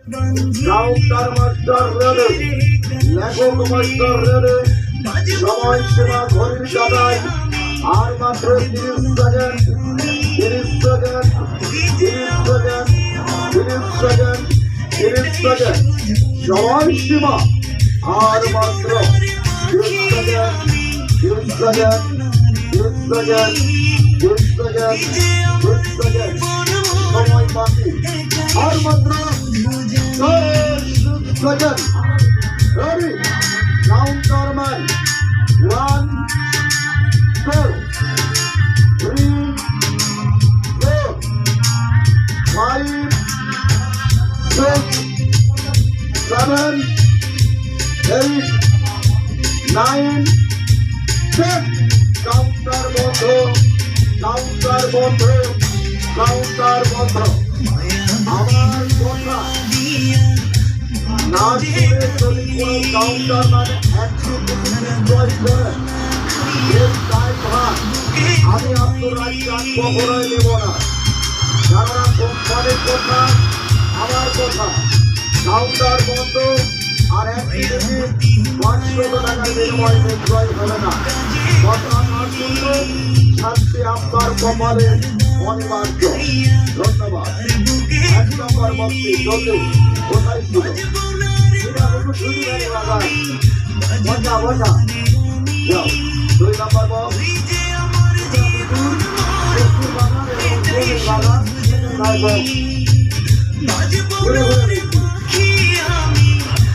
Counter master রেডে, লেখক master রেডে, সময় সীমা ঘড়ির কাটায় আর মাত্র 30 second, 30 second, 30 second, 30 second, 30 second, সময় সীমা আর মাত্র 30 second, 30 second, 30 second, 30 second, 30 second, সময় বাকি আর মাত্র 10 second. Ready? Counter man. 1, 2, 3, 4, 5, 6, 7, 8, 9, 10. Counter বন্ধ, counter বন্ধ, counter বন্ধ। আমার কথা না শুনে যদি কোনো কাউন্টার মানে আমি আপনার রাজ্য কখনোই নেব না। যারা কোম্পানির কথা আমার কথা কাউন্টার বন্ধ আর 1 মিনিটে 500 টাকার বিনিময়ে বিক্রয় হবে না। কথা না শুনলে শাস্তি আপনার কপালে অনিবার্য। ধন্যবাদ। 1 নম্বর বক্তি জলদি কোথায় ছিল? বসা বসা যাও। 2 নম্বর বক্স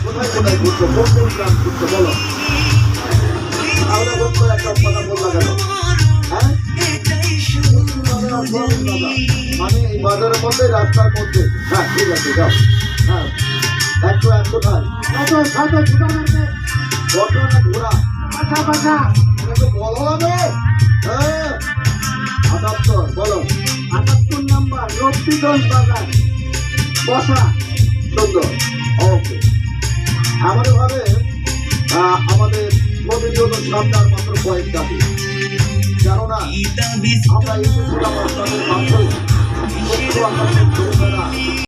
কোথায় কোথায় ঘুরছো? কোন গ্রাম ঘুরছো বলো? তাহলে বলতো একটা কথা বললা কেন? হ্যাঁ মানে এই বাজারের মধ্যে রাস্তার মধ্যে। হ্যাঁ ঠিক আছে যাও। হ্যাঁ একটু কোথায় ঘোড়া ঘোড়া আচ্ছা আচ্ছা বলো হবে। হ্যাঁ 78 বলো। 78 নাম্বার রক্তিগঞ্জ বাজার বসা। সুন্দর। ওকে আমাদের ভাবে আমাদের প্রতিনিয়ত সামনের মাত্র কয়েকটা দিন কেননা আমরা এই